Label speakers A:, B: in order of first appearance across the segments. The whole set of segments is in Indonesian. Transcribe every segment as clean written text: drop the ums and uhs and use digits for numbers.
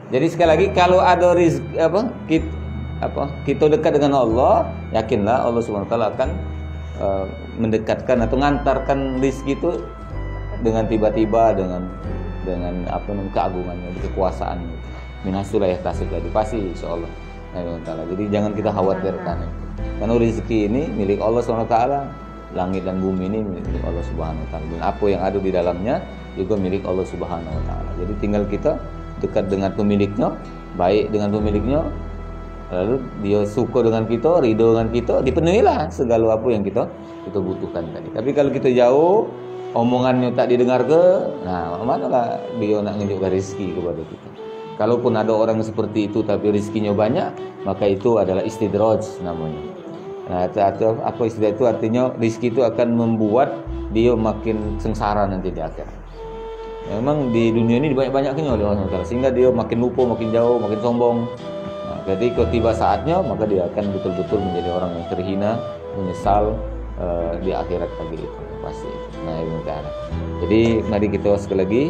A: Jadi sekali lagi kalau ada rezeki kita dekat dengan Allah, yakinlah Allah Subhanahu wa taala akan mendekatkan atau mengantarkan rezeki itu dengan tiba-tiba dengan keagungannya, kekuasaannya. Minasulah ya tasik tadi pasti insyaallah. Jadi jangan kita khawatirkan. Karena rezeki ini milik Allah Subhanahu wa taala. Langit dan bumi ini milik Allah Subhanahu wa taala. Dan apa yang ada di dalamnya juga milik Allah Subhanahu wa taala. Jadi tinggal kita dekat dengan pemiliknya, baik dengan pemiliknya, lalu dia suka dengan kita, ridho dengan kita, dipenuhilah segala apa yang kita butuhkan tadi. Tapi kalau kita jauh, omongannya tak didengar nah manalah dia nak menunjukkan rezeki kepada kita. Kalaupun ada orang seperti itu tapi rezekinya banyak, maka itu adalah istidraj namanya. Nah, apa istilah itu artinya rezeki itu akan membuat dia makin sengsara nanti di akhirat. Memang di dunia ini banyak-banyaknya oleh Allah SWT, sehingga dia makin lupa, makin jauh, makin sombong. Nah, jadi kalau tiba saatnya, maka dia akan betul-betul menjadi orang yang terhina, menyesal di akhirat lagi itu pasti. Nah, ini cara. Jadi mari kita sekali lagi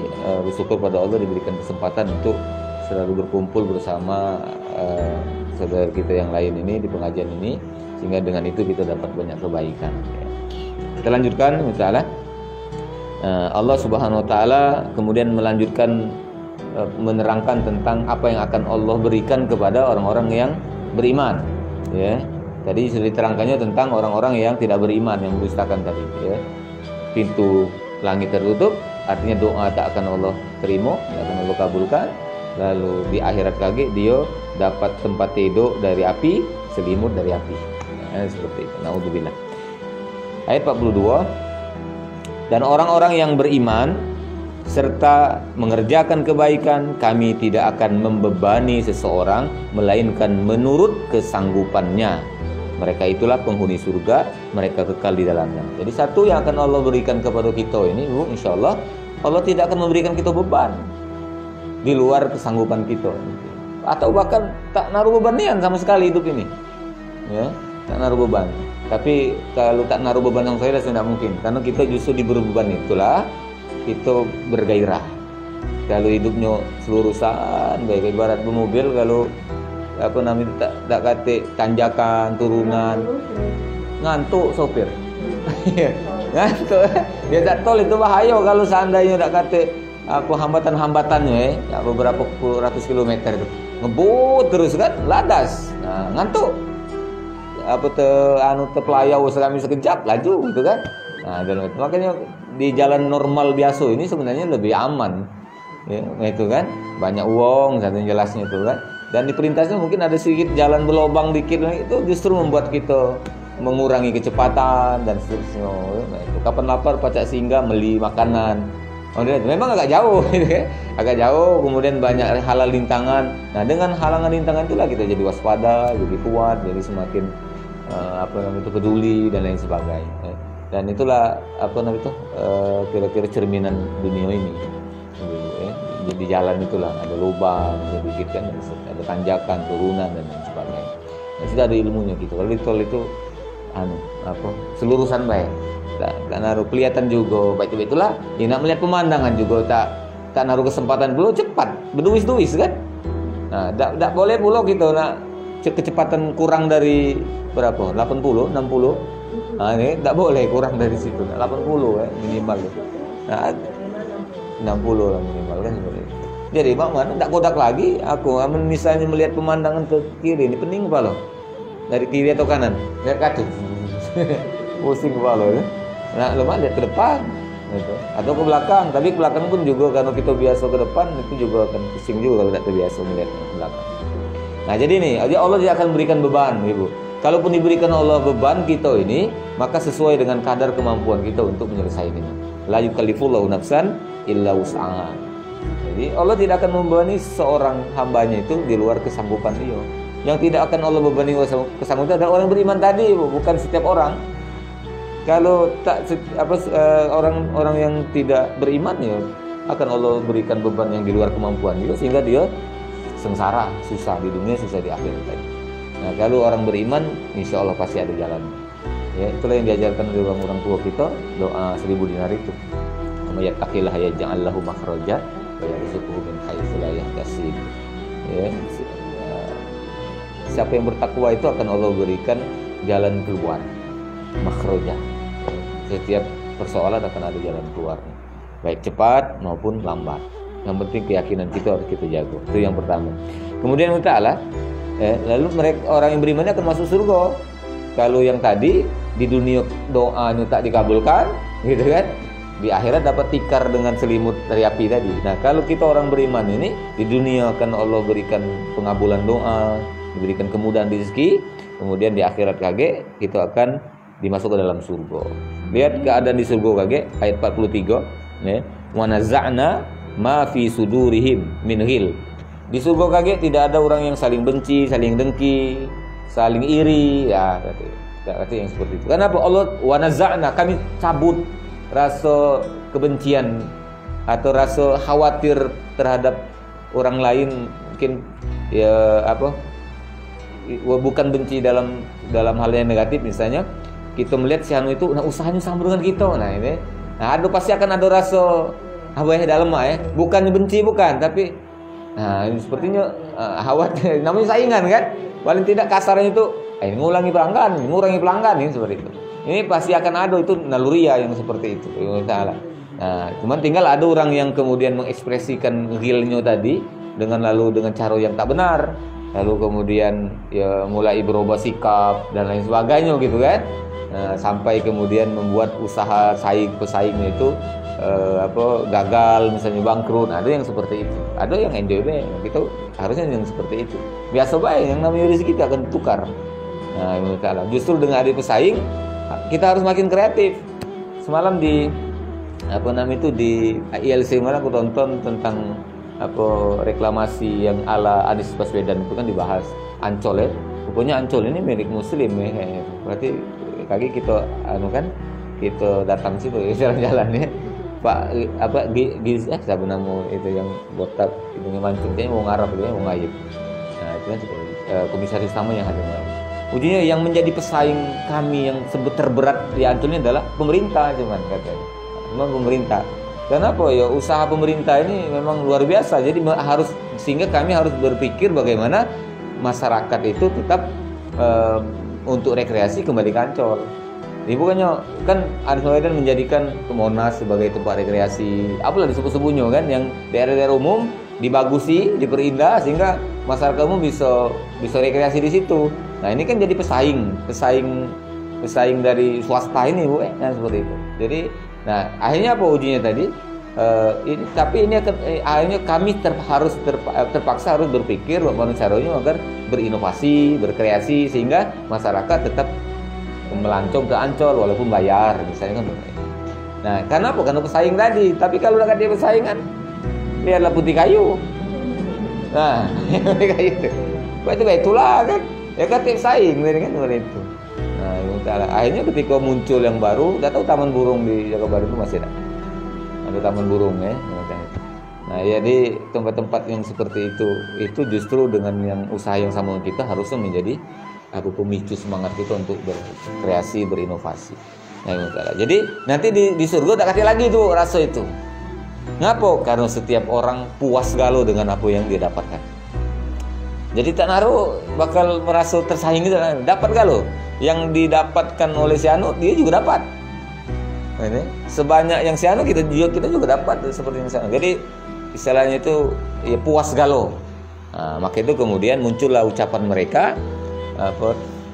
A: bersyukur pada Allah diberikan kesempatan untuk selalu berkumpul bersama saudara kita yang lain ini di pengajian ini, sehingga dengan itu kita dapat banyak kebaikan. Kita lanjutkan, misalnya. Allah Subhanahu wa taala kemudian melanjutkan menerangkan tentang apa yang akan Allah berikan kepada orang-orang yang beriman, ya. Tadi sudah diterangkannya tentang orang-orang yang tidak beriman, yang mendustakan tadi, ya. Pintu langit tertutup, artinya doa tak akan Allah terima, tak akan Allah kabulkan. Lalu di akhirat lagi dia dapat tempat tidur dari api, selimut dari api. Seperti itu. Naudzubillah. Ayat 42. Dan orang-orang yang beriman serta mengerjakan kebaikan, kami tidak akan membebani seseorang melainkan menurut kesanggupannya. Mereka itulah penghuni surga, mereka kekal di dalamnya. Jadi satu yang akan Allah berikan kepada kita ini, Bu, insyaallah Allah tidak akan memberikan kita beban di luar kesanggupan kita, atau bahkan tak naruh beban sama sekali hidup ini, ya, tak naruh beban. Tapi kalau tak naruh beban yang saya tidak mungkin, karena kita justru diberi beban itulah kita bergairah. Kalau hidupnya selurusan, baik ibarat mobil, kalau apa namanya tak kate tanjakan, turunan, ngantuk sopir. Ngantuk. Dia tak tahu itu bahaya kalau seandainya tak kate apa hambatan-hambatannya, ya beberapa ratus kilometer itu ngebut terus kan, ladas, nah, ngantuk. Apa terpelayau selama sekejap laju gitu kan. Nah, dan makanya di jalan normal biasa ini sebenarnya lebih aman, ya, itu kan banyak uang, satu jelasnya itu kan. Dan di perintahnya mungkin ada sedikit jalan berlobang dikit, itu justru membuat kita mengurangi kecepatan dan seterusnya. Nah, itu kapan lapar pacak singgah beli makanan. Memang agak jauh, agak jauh. Kemudian banyak halal rintangan. Nah, dengan halangan rintangan itulah kita jadi waspada, jadi kuat, jadi semakin peduli dan lain sebagainya. Dan itulah kira-kira cerminan dunia ini. Di jalan itulah ada lubang, sedikit kan, ada tanjakan, turunan dan lain sebagainya. Nah, sudah ada ilmunya gitu. Kalau di tol itu selurusan baik. Tak naruh kelihatan juga baik itulah. Ya, nak melihat pemandangan juga tak naruh kesempatan dulu, cepat berduis-duis kan. Nah, tak boleh pula kita nak kecepatan kurang dari berapa? 80, 60. Nah, ini tak boleh kurang dari situ. 80 minimal. Nah, 60 lah minimal kan seperti itu. Jadi mana tak kodak lagi aku misalnya melihat pemandangan ke kiri, ini pening kepala. Dari kiri atau kanan? Lihat kaki. Pusing kepala ya. Nah, lemah lihat ke depan gitu. Atau ke belakang, tapi ke belakang pun juga karena kita biasa ke depan itu juga akan pusing juga kalau tak terbiasa melihat ke belakang. Nah, jadi nih, Allah tidak akan berikan beban, Ibu. Kalaupun diberikan Allah beban kita ini, maka sesuai dengan kadar kemampuan kita untuk menyelesaikannya. La yukallifullahu nafsan illa wus'aha. Jadi Allah tidak akan membebani seorang hambanya itu di luar kesanggupan dia. Yang tidak akan Allah bebani kesanggupan adalah orang beriman tadi, bukan setiap orang. Kalau orang yang tidak beriman ya akan Allah berikan beban yang di luar kemampuan dia, sehingga dia sengsara, susah di dunia, susah di akhirat tadi. Nah, kalau orang beriman, insya Allah pasti ada jalan. Ya, itulah yang diajarkan oleh orang tua kita, doa 1000 dinar itu. Yattaqillah yaj'al lahu makhraja wa yarzuqhu min haitsu la yahtasib. ya, siapa yang bertakwa itu akan Allah berikan jalan keluar, makhraja. Setiap persoalan akan ada jalan keluarnya, baik cepat maupun lambat. Yang penting keyakinan kita harus kita jaga. Itu yang pertama. Kemudian Allah lalu mereka orang yang beriman akan masuk surga. Kalau yang tadi di dunia doanya tak dikabulkan, gitu kan? Di akhirat dapat tikar dengan selimut dari api tadi. Nah, kalau kita orang beriman ini di dunia akan Allah berikan pengabulan doa, diberikan kemudahan rezeki, kemudian di akhirat kage kita akan dimasuk ke dalam surga. Lihat keadaan di surga kage ayat 43, ya. Wa naza'na ma fi sudurihim min ghil. Di surga kage tidak ada orang yang saling benci, saling dengki, saling iri, ya berarti yang seperti itu. Kenapa Allah wa naza'na, kami cabut rasa kebencian atau rasa khawatir terhadap orang lain, mungkin ya bukan benci dalam hal yang negatif. Misalnya kita melihat si anu itu usahanya sama dengan kita, ada pasti akan ada rasa dalam bukan benci, bukan, tapi ini sepertinya khawatir, namanya saingan kan, paling tidak kasarnya itu ini ngurangi pelanggan ini seperti itu. Ini pasti akan ada, itu naluria yang seperti itu. Nah, cuman tinggal ada orang yang kemudian mengekspresikan ghilnya tadi dengan cara yang tak benar, lalu kemudian ya mulai berubah sikap dan lain sebagainya gitu kan. Nah, sampai kemudian membuat usaha pesaingnya itu gagal, misalnya bangkrut. Ada yang seperti itu, ada yang enjoy gitu, harusnya yang seperti itu. Biasa baik, yang namanya rezeki kita akan tukar. Nah, justru dengan ada pesaing kita harus makin kreatif. Semalam di di ILC mana aku tonton tentang reklamasi yang ala Anies Baswedan itu kan dibahas. Ancol ya, pokoknya Ancol ini milik Muslim ya. Berarti kaki kita kita datang situ ya, jalan-jalan ya. Pak siapa nama itu yang botak hidungnya mancung, kayaknya mau ngarap itu, mau ngayip. Nah itu kan komisaris utama yang ada. Ujungnya yang menjadi pesaing kami yang terberat di Ancol ini adalah pemerintah, cuman katanya. Memang pemerintah. Kenapa ya, usaha pemerintah ini memang luar biasa. Jadi sehingga kami harus berpikir bagaimana masyarakat itu tetap untuk rekreasi kembali ke Ancol. Jadi bukannya kan Anies Baswedan menjadikan Monas sebagai tempat rekreasi, apalah disebut-sebutnya kan, yang daerah-daerah umum dibagusi, diperindah sehingga masyarakat umum bisa rekreasi di situ. Nah ini kan jadi pesaing dari swasta ini, Bu, seperti itu. Jadi, nah akhirnya apa ujungnya tadi? Akhirnya kami terpaksa harus berpikir bagaimana caranya agar berinovasi, berkreasi sehingga masyarakat tetap melancong ke Ancol walaupun bayar, misalnya kan. Nah, kenapa? Karena pesaing tadi. Tapi kalau udah dia pesaingan, lihatlah Putih Kayu. Nah, Putih Kayu itu itulah kan. Ya kan tim saing kan seperti itu. Nah, akhirnya ketika muncul yang baru, udah tahu Taman Burung di Jakabaring itu masih ada Taman Burung ya. Nah, jadi tempat-tempat yang seperti itu justru dengan yang usaha yang sama kita harusnya menjadi pemicu semangat kita untuk berkreasi, berinovasi. Nah, jadi nanti di surga udah kasih lagi tuh rasa itu. Ngapa? Karena setiap orang puas galau dengan apa yang dia dapatkan. Jadi tak naruh bakal merasa tersaing gitu, dapat galau. Yang didapatkan oleh si anu dia juga dapat. Ini sebanyak yang si anu kita juga dapat seperti yang si anu. Jadi istilahnya itu ya puas galau. Nah, maka itu kemudian muncullah ucapan mereka,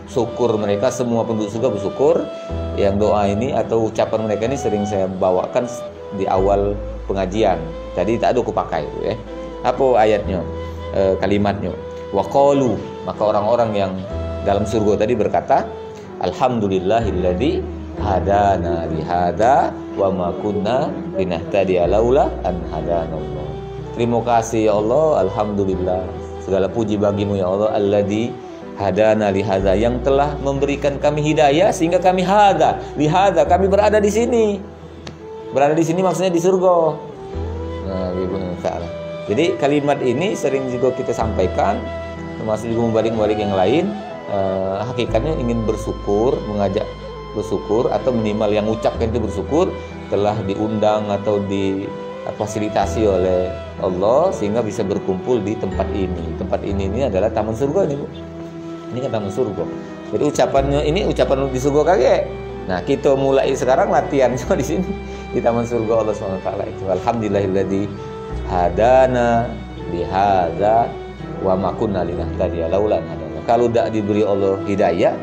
A: syukur mereka, semua penduduk surga bersyukur. Yang doa ini atau ucapan mereka ini sering saya bawakan di awal pengajian. Tadi tak ada aku pakai ya. Apa ayatnya? Kalimatnya. Wa qalu, maka orang-orang yang dalam surga tadi berkata, alhamdulillahilladzi hadana li hada wa ma kunna linahtadiya laula an hadanallah. Terima kasih ya Allah, alhamdulillah. Segala puji bagimu ya Allah, alladzi hadana li hada, yang telah memberikan kami hidayah sehingga kami kami berada di sini. Berada di sini maksudnya di surga. Nah, jadi kalimat ini sering juga kita sampaikan, termasuk juga membalik yang lain. Hakikatnya ingin bersyukur, mengajak bersyukur, atau minimal yang ucapkan itu bersyukur telah diundang atau fasilitasi oleh Allah sehingga bisa berkumpul di tempat ini. Tempat ini adalah taman surga nih, Bu. Ini kan taman surga. Jadi ucapannya ini ucapan di surga kagak. Nah, kita mulai sekarang latihan cuma di sini di taman surga Allah SWT itu. Alhamdulillahilladzi hadana bihadza wa ma kunna linahtadiya laula an hadana. Kalau tidak diberi Allah hidayah,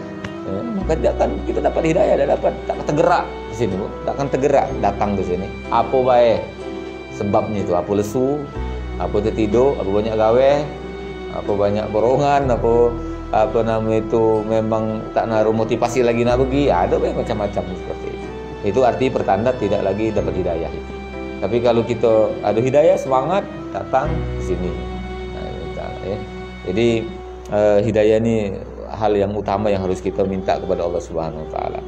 A: maka tidak akan kita dapat hidayah, tidak dapat tak tergerak di sini, Bu. Tak akan tergerak datang ke sini. Apa baik sebabnya itu? Apa lesu, apa tertidur, apa banyak gawe, apa banyak borongan, apa namanya itu memang tak naruh motivasi lagi nak pergi, ada banyak macam-macam seperti itu. Itu arti pertanda tidak lagi dapat hidayah itu. Tapi kalau kita ada hidayah, semangat datang di sini. Nah, ya. Jadi hidayah ini hal yang utama yang harus kita minta kepada Allah Subhanahu Wa Taala,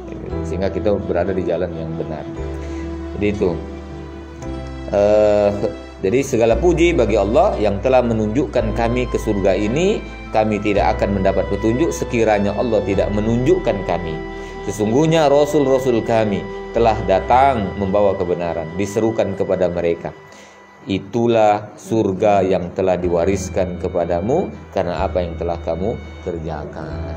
A: sehingga kita berada di jalan yang benar. Jadi itu. Jadi segala puji bagi Allah yang telah menunjukkan kami ke surga ini. Kami tidak akan mendapat petunjuk sekiranya Allah tidak menunjukkan kami. Sesungguhnya Rasul-Rasul kami telah datang membawa kebenaran, diserukan kepada mereka. Itulah surga yang telah diwariskan kepadamu karena apa yang telah kamu kerjakan.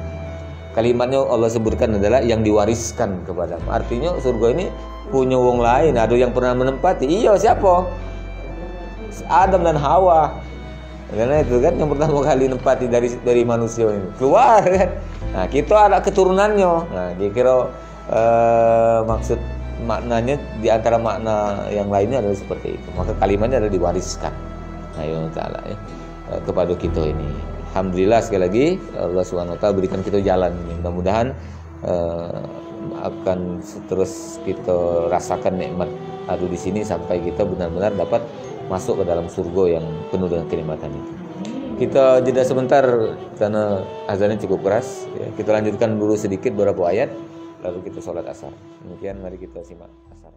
A: Kalimatnya Allah sebutkan adalah yang diwariskan kepadamu. Artinya surga ini punya wong lain, ada yang pernah menempati. Iya, siapa? Adam dan Hawa. Karena itu kan yang pertama kali nempati dari manusia ini keluar kan. Nah, kita ada keturunannya. Nah, kira maksud maknanya di antara makna yang lainnya adalah seperti itu. Maka kalimatnya adalah diwariskan. Nah, ya Ta'ala ya, kepada kita ini. Alhamdulillah sekali lagi Allah Subhanahu wa taala berikan kita jalan ini. Mudah-mudahan akan terus kita rasakan nikmat ada di sini sampai kita benar-benar dapat masuk ke dalam surga yang penuh dengan kenikmatan itu. Kita jeda sebentar karena azannya cukup keras ya. Kita lanjutkan dulu sedikit beberapa ayat lalu kita sholat asar. Demikian mari kita simak asar.